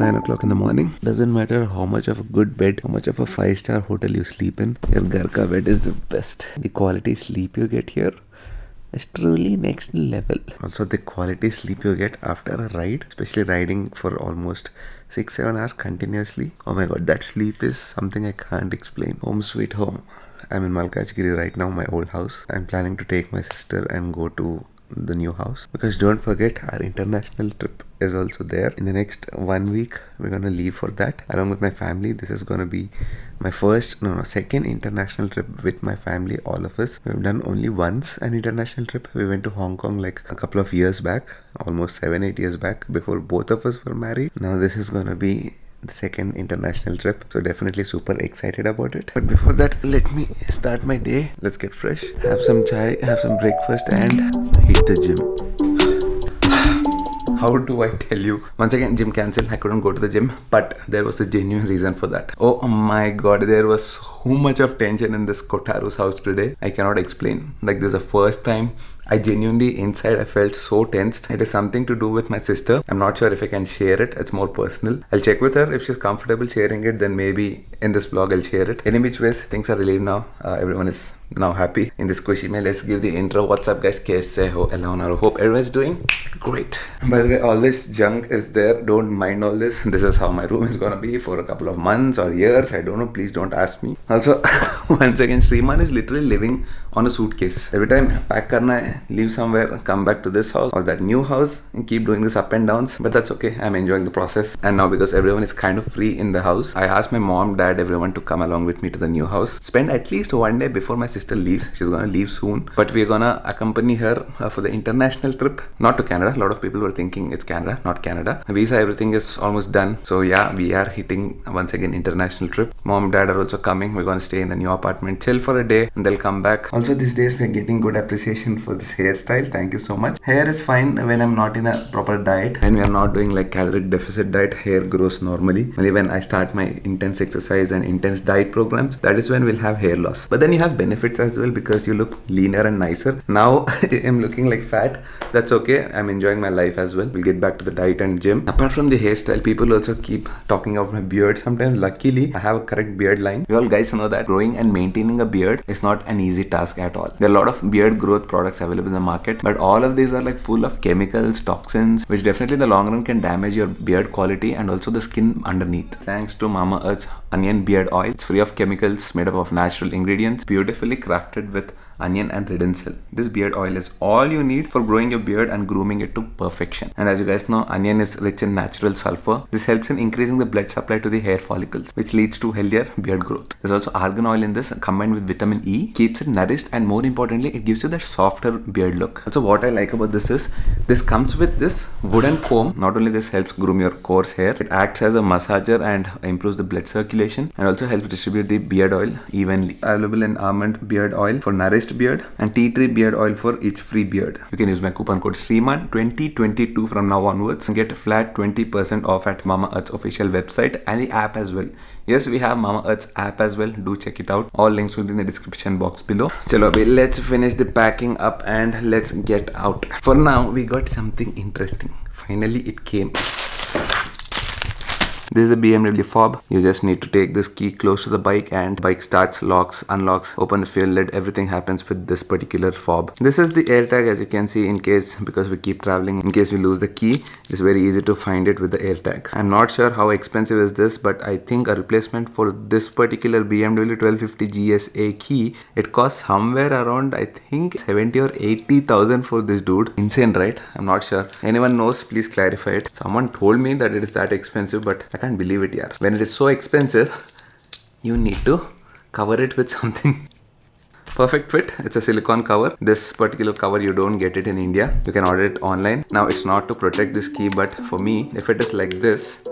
9 o'clock in the morning. Doesn't matter how much of a good bed, how much of a 5-star hotel you sleep in, your घर का bed is the best. The quality sleep you get here is truly next level. Also, the quality sleep you get after a ride, especially riding for almost 6-7 hours continuously. Oh my god, that sleep is something I can't explain. Home sweet home. I'm in Malkajgiri right now, my old house. I'm planning to take my sister and go to the new house, because don't forget our international trip is also there. In the next 1 week we're gonna leave for that along with my family. This is gonna be my second international trip with my family, all of us. We've done only once an international trip. We went to Hong Kong like a couple of years back, almost 7-8 years back, before both of us were married. Now this is gonna be the second international trip, so definitely super excited about it. But before that, let me start my day. Let's get fresh, have some chai, have some breakfast, and hit the gym. How do I tell you? Once again, gym cancelled. I couldn't go to the gym, but there was a genuine reason for that. Oh my god, there was so much of tension in this Kotaru's house today. I cannot explain. Like, this is the first time I genuinely inside I felt so tensed. It is something to do with my sister. I'm not sure if I can share it. It's more personal. I'll check with her. If she's comfortable sharing it, then maybe in this vlog I'll share it. Any which ways, things are relieved now. Everyone is now happy in this Kushi mein. Let's give the intro. What's up guys? Kaise ho? Ella hope everyone's doing great. By the way, all this junk is there. Don't mind all this. This is how my room is gonna be for a couple of months or years. I don't know. Please don't ask me. Also, once again, Sriman is literally living on a suitcase. Every time pack karna hai, leave somewhere, come back to this house or that new house and keep doing this up and downs. But that's okay. I'm enjoying the process. And now because everyone is kind of free in the house, I asked my mom, dad, everyone to come along with me to the new house. Spend at least one day before my sister leaves. She's gonna leave soon. But we're gonna accompany her for the international trip. Not to Canada. A lot of people were thinking it's Canada, not Canada. Visa, everything is almost done. So yeah, we are hitting once again international trip. Mom, dad are also coming. We're gonna stay in the new apartment, chill for a day, and they'll come back. Also, these days we're getting good appreciation for this hairstyle. Thank you so much. Hair is fine when I'm not in a proper diet. When we are not doing like caloric deficit diet, hair grows normally. Only when I start my intense exercise and intense diet programs, that is when we'll have hair loss. But then you have benefits as well, because you look leaner and nicer. Now I'm looking like fat. That's okay. I'm enjoying my life as well. We'll get back to the diet and gym. Apart from the hairstyle, people also keep talking about my beard sometimes. Luckily, I have a correct beard line. You all guys know that growing and maintaining a beard is not an easy task at all. There are a lot of beard growth products available in the market, but all of these are like full of chemicals, toxins, which definitely in the long run can damage your beard quality and also the skin underneath. Thanks to Mama Earth's onion beard oil. It's free of chemicals, made up of natural ingredients, beautifully crafted with onion and redensil. This beard oil is all you need for growing your beard and grooming it to perfection. And as you guys know, onion is rich in natural sulfur. This helps in increasing the blood supply to the hair follicles, which leads to healthier beard growth. There's also argan oil in this, combined with vitamin E, keeps it nourished, and more importantly, it gives you that softer beard look. Also, what I like about this is, this comes with this wooden comb. Not only this helps groom your coarse hair, it acts as a massager and improves the blood circulation, and also helps distribute the beard oil evenly. Available in almond beard oil for nourished beard and tea tree beard oil for each free beard. You can use my coupon code SRIMAN2022 from now onwards and get a flat 20% off at Mama Earth's official website and the app as well. Yes, we have Mama Earth's app as well. Do check it out. All links will be in the description box below. Chalo, let's finish the packing up and let's get out. For now, we got something interesting. Finally, it came. This is a BMW fob. You just need to take this key close to the bike and bike starts, locks, unlocks, open the fuel lid. Everything happens with this particular fob. This is the AirTag, as you can see, in case, because we keep traveling, in case we lose the key, it's very easy to find it with the AirTag. I'm not sure how expensive is this, but I think a replacement for this particular BMW 1250 GSA key, it costs somewhere around, I think 70 or 80,000 for this dude. Insane, right? I'm not sure. Anyone knows, please clarify it. Someone told me that it is that expensive, but I can't believe it, yaar. When it is so expensive, you need to cover it with something. Perfect fit. It's a silicone cover. This particular cover, you don't get it in India. You can order it online. Now, it's not to protect this key, but for me, if it is like this,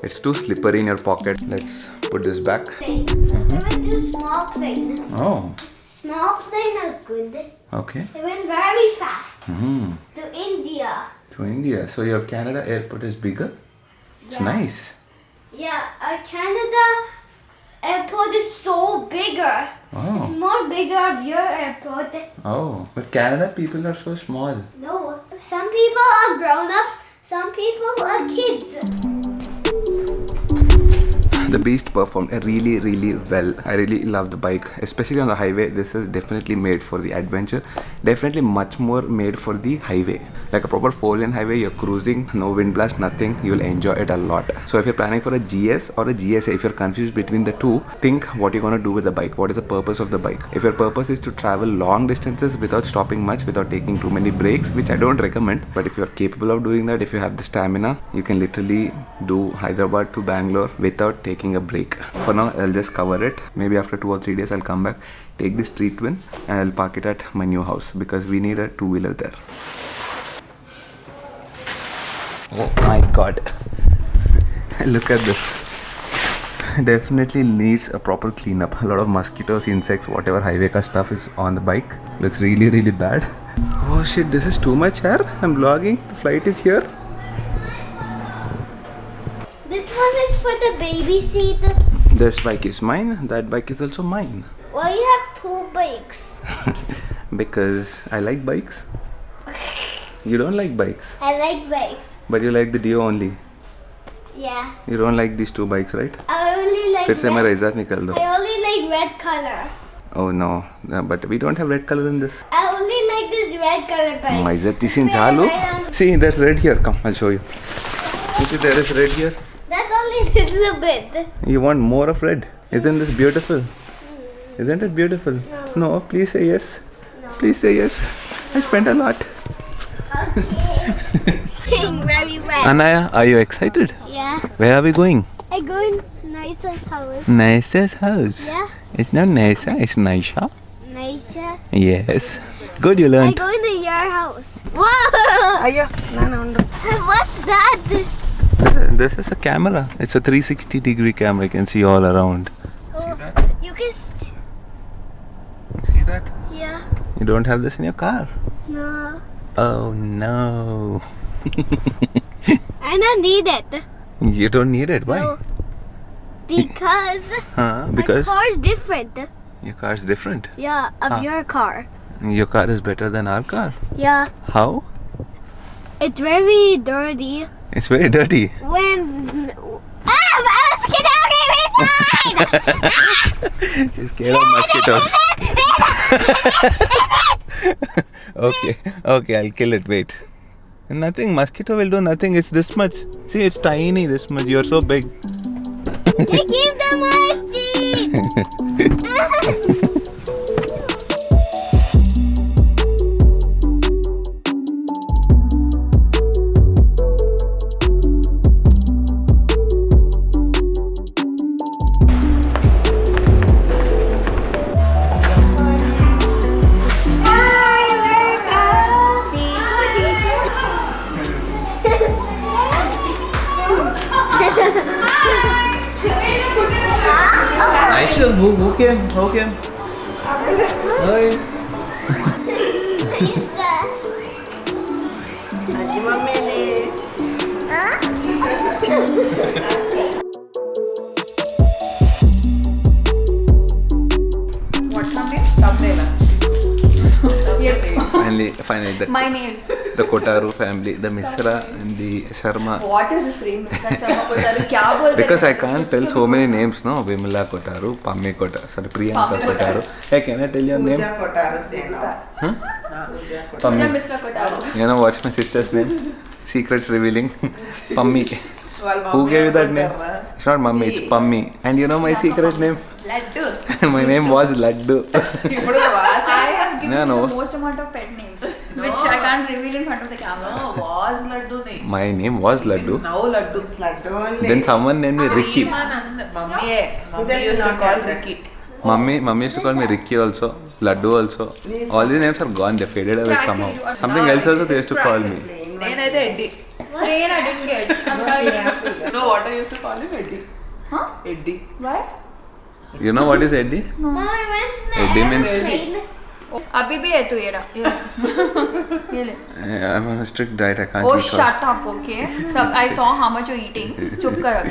it's too slippery in your pocket. Let's put this back. We went to small plane. Oh. Small plane is good. Okay. It went very fast Hmm. to India. To India. So your Canada airport is bigger? It's Yeah. nice. Yeah, Canada airport is so bigger. Oh. It's more bigger of your airport. Oh. But Canada people are so small. No, some people are grown-ups, some people are kids. The Beast performed really, really well. I really love the bike, especially on the highway. This is definitely made for the adventure. Definitely much more made for the highway. Like a proper 4-lane highway, you're cruising, no wind blast, nothing. You'll enjoy it a lot. So if you're planning for a GS or a GSA, if you're confused between the two, think what you're gonna do with the bike. What is the purpose of the bike? If your purpose is to travel long distances without stopping much, without taking too many breaks, which I don't recommend, but if you're capable of doing that, if you have the stamina, you can literally do Hyderabad to Bangalore without taking a break. For now, I'll just cover it. Maybe after 2 or 3 days, I'll come back, take the street twin, and I'll park it at my new house because we need a 2-wheeler there. Oh my god. Look at this. Definitely needs a proper cleanup. A lot of mosquitoes, insects, whatever highway ka stuff is on the bike. Looks really, really bad. Oh shit, this is too much here. I'm vlogging. The flight is here. This one is for the baby seat. This bike is mine. That bike is also mine. Why you have 2 bikes? Because I like bikes. You don't like bikes. I like bikes. But you like the Dio only. Yeah. You don't like these 2 bikes, right? I only like फिर से मेरा red. इज्जत निकल दो. I only like red color. Oh no, but we don't have red color in this. I only like this red color bike. My izzat is in Zalu. See, there's red here. Come, I'll show you. You see, there is red here. That's only a little bit. You want more of red? Isn't this beautiful? Isn't it beautiful? No, please say yes. No. Please say yes. I spent a lot. Very red. Anaya, are you excited? Yeah. Where are we going? I go in Nisa's house. Nice's house. Yeah. It's not Nisa, it's Naisha. Nisa. Yes. Good, you I learned. go into your house. Whoa! Ayya, no. What's that? This is a camera. It's a 360-degree camera. You can see all around. Oh, you can. See that? Yeah. You don't have this in your car. No. Oh no. I don't need it. You don't need it. Why? No. Because Because my car is different. your car is different. Yeah, of your car. Your car is better than our car. Yeah. How? It's very dirty. It's very dirty. When get out inside! She's scared of mosquitoes. Okay, I'll kill it. Wait. Nothing. Mosquito will do nothing. It's this much. See, it's tiny. This much. You're so big. They keep the mercy. Aisha, who came? Hi. Finally, My name. the Kotaru family, the Misra and the Sharma. What is this name? क्या बोलते Because I can't tell so many names, no? Vimala Kotaru, Pammi Kotaru, sorry, Priyanka Kotaru. Hey, can I tell your name? Pammi. Mr. Kotaru. You know what's my sister's name? Secrets revealing. Pammi. Who gave you that name? It's not Mummy, it's Pammi. And you know my secret name? Laddu. My name was Laddu. I have given No, no. the most amount of pet names, which I can't reveal in front of the camera. No, was Laddu nahi. My name was Laddu. Now Laddu. It's Laddu only. Then someone named me Ricky. Mummy used to call Ricky. Mummy used to call me Ricky also, Laddu also. All these names are gone, they faded away somehow. Something else also they used to call me. Nenade Eddie. Train I didn't get. I'm telling you. You know what I used to call him? Eddie. Huh? Eddie. Why? You know what is Eddie? Mom, I went to the Eddie means- airplane. अभी भी है तू ये रहा ये ले I'm on a strict diet, I can't oh eat shut up okay सब I saw how much you're eating चुप कर अब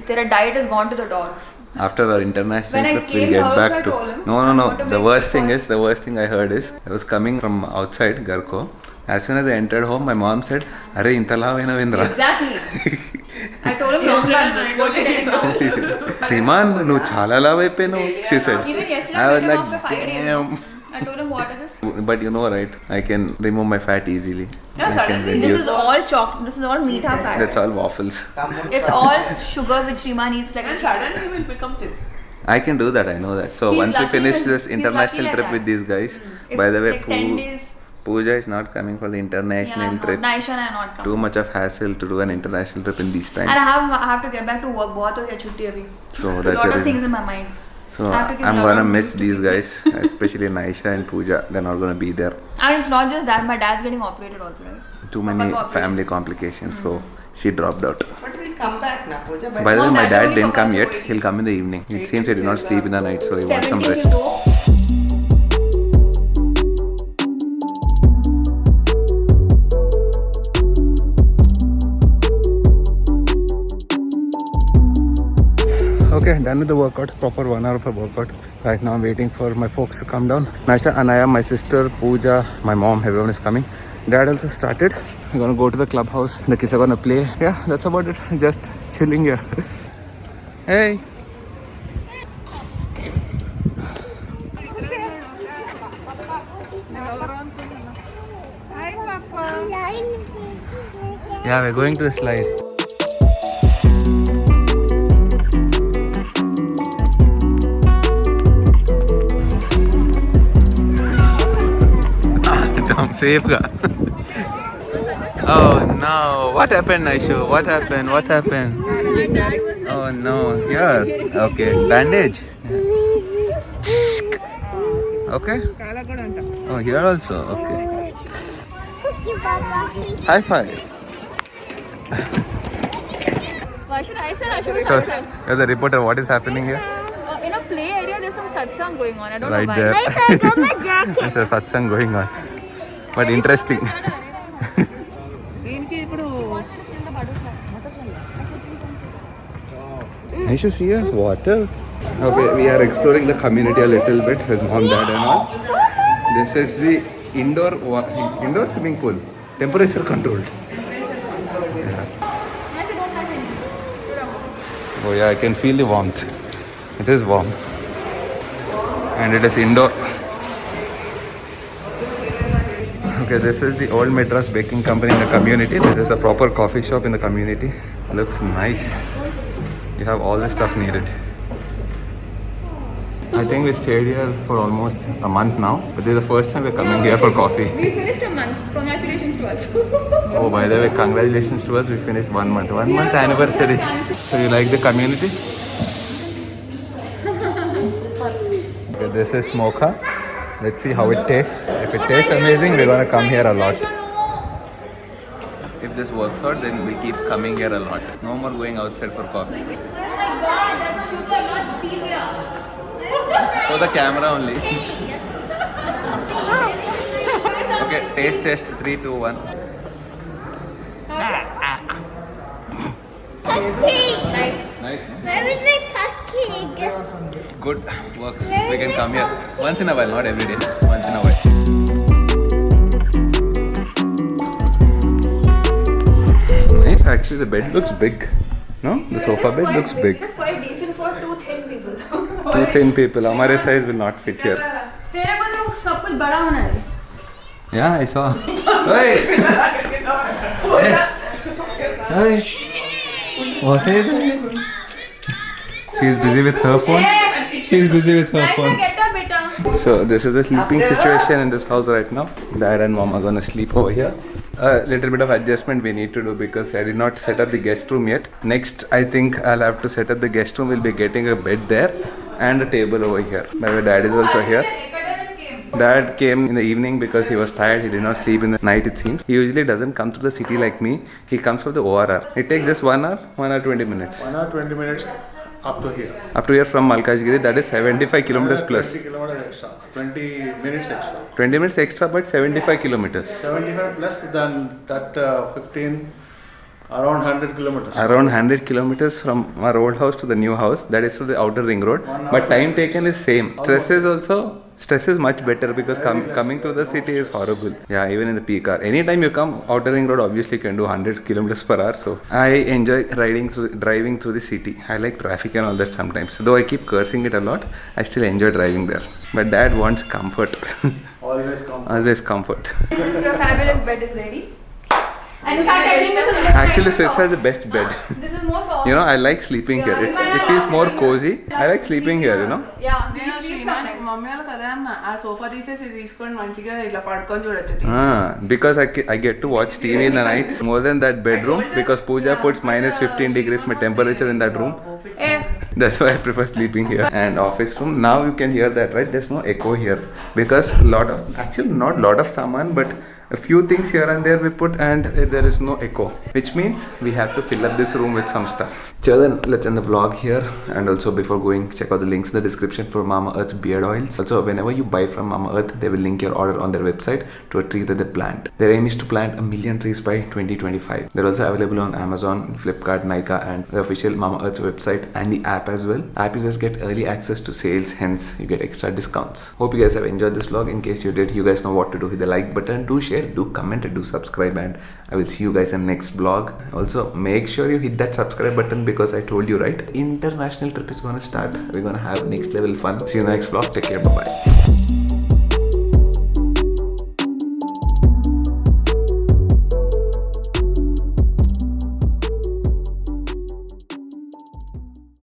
तेरा diet has gone to the dogs. After our international When I trip, we'll came get here, back I to. told him, No. I want to The make worst thing breakfast. is, the worst thing I heard is, I was coming from outside Garko. As soon as I entered home, my mom said, "Arey intala vaina Vendra." Exactly. I told him long lunches. What are you telling now? Shriman, నువ్వు చాలా లావ్ అయిపోయావు. She said. Even yesterday, I was I met him like, after 5 days. damn. I told him, what is this? But you know, right? I can remove my fat easily. Yeah, I can suddenly This reduce. is all chocolate. This is all meetha fat. That's all waffles. It's all sugar which Shriman eats like And a suddenly he will become thin. I can do that. I know that. So He's once we lucky finish when- this he's international lucky like trip that. with these guys, If by the way, like 10 days. Pooja is not coming for the international Yeah, trip. no, Naisha and I not come. Too much of hassle to do an international trip in these times. And I have to get back to work. बहुत हो गया छुट्टी अभी. So that's lot the of things reason. in my mind. So I have to give I'm a lot gonna of miss news to these people. guys, especially Naisha and Pooja. They're not gonna be there. And it's not just that. My dad's getting operated also, right? Too many Papa got family complications, so she dropped out. But we'll come back now, Pooja. By the way, No, my that dad only didn't come Papa's yet. waiting. He'll come in the evening. It seems he did not sleep in the night, so he wants some 17 rest. will go. Okay, done with the workout. Proper 1 hour of a workout. Right now I'm waiting for my folks to come down. Naisha, Anaya, my sister, Pooja, my mom, everyone is coming. Dad also started. We're gonna go to the clubhouse. The kids are gonna play. Yeah, that's about it. Just chilling here. Hey. Yeah, we're going to the slide. Jump safe ga. Oh no, what happened, Naishu? What happened? What happened? Oh no, here. Okay, bandage. Okay. Oh, here also. Okay. Thank you, Papa. High five. Why should I say? I should So, have you're the reporter. What is happening here? in a play area, there's some satsang going on. I don't Right know why. there. I got my jacket. There's a satsang going on. But interesting. I should see a water. Okay, we are exploring the community a little bit with mom, dad, and all. This is the indoor swimming pool, temperature controlled. Oh yeah, I can feel the warmth. It is warm, and it is indoor. Okay, this is the old Madras baking company in the community. This is a proper coffee shop in the community. Looks nice. You have all the stuff needed. I think we stayed here for almost a month now, but this is the first time we're coming here for coffee. We finished a month. Congratulations to us. Oh, by the way, congratulations to us. We finished 1 month. 1 month anniversary. So you like the community? Okay, this is Mocha. Let's see how it tastes. If it tastes amazing, we're gonna come here a lot. If this works out, then we'll keep coming here a lot. No more going outside for coffee. Oh my god, that's sugar, not stevia. For the camera only. Okay, taste test. 3, 2, 1. Cupcake. Nice. Nice. Where is my cupcake? Good works. We can come here once in a while, not every day. Once in a while. Nice. Actually, the bed looks big. No, the sofa bed looks big. It's quite decent for 2 thin people. Two thin people. Our size will not fit here. तेरे को तो सब कुछ बड़ा होना है. Yeah, I saw. Hey. Hey. What is it? She's busy with her phone. She's busy with her Naisha, phone. get up, beta. So this is the sleeping situation in this house right now. Dad and mom are gonna sleep over here. A little bit of adjustment we need to do because I did not set up the guest room yet. Next, I think I'll have to set up the guest room. We'll be getting a bed there and a table over here. By the way, Dad is also here. Dad came in the evening because he was tired. He did not sleep in the night, it seems. He usually doesn't come to the city like me. He comes for the ORR. It takes just 1 hour, 1 hour 20 minutes. 1 hour 20 minutes up to here. Up to here from Malkajgiri, that is 75 kilometers 20 plus. kilometers extra. 20 minutes extra. 20 minutes extra, but 75 kilometers. 75 plus than that 15 Around 100 kilometers. Around 100 kilometers from our old house to the new house. That is to the outer ring road. But time taken is same. Stress is much better because coming through the city is horrible. Yeah, even in the peak hour. Anytime you come outer ring road, obviously you can do 100 kilometers per hour. So I enjoy driving through the city. I like traffic and all that sometimes. Though I keep cursing it a lot, I still enjoy driving there. But Dad wants comfort. Always come. Always comfort. Your fabulous bed is ready. And in fact, I think this is more Actually, kind of Sis has the best bed. This is more soft. You know, I like sleeping here. It feels more cozy. I like sleeping here, you know. Yeah, we నేను sleep Srinath sometimes. Mummy వాళ్ళు కదా అన్న ఆ sofa తీసేసి తీసుకొని మంచిగా ఇట్లా పడుకొని చూడొచ్చు Because I get to watch TV in the nights more than that bedroom because Pooja puts minus 15 degrees my temperature in that room. Eh, That's why I prefer sleeping here. And office room, now you can hear that, right? There's no echo here because not lot of saman, but a few things here and there we put and there is no echo, which means we have to fill up this room with some stuff. So then let's end the vlog here, and also before going, check out the links in the description for Mama Earth's beard oils. Also, whenever you buy from Mama Earth, they will link your order on their website to a tree that they plant. Their aim is to plant 1 million trees by 2025. They're also available on Amazon, Flipkart, Nykaa, and the official Mama Earth's website and the app as well. App users get early access to sales, hence you get extra discounts. Hope you guys have enjoyed this vlog. In case you did, you guys know what to do. Hit the like button, do share, do comment, and do subscribe, and I will see you guys in next vlog. Also, make sure you hit that subscribe button because I told you, right? International trip is gonna start. We're gonna have next level fun. See you in the next vlog. Take care. Bye bye.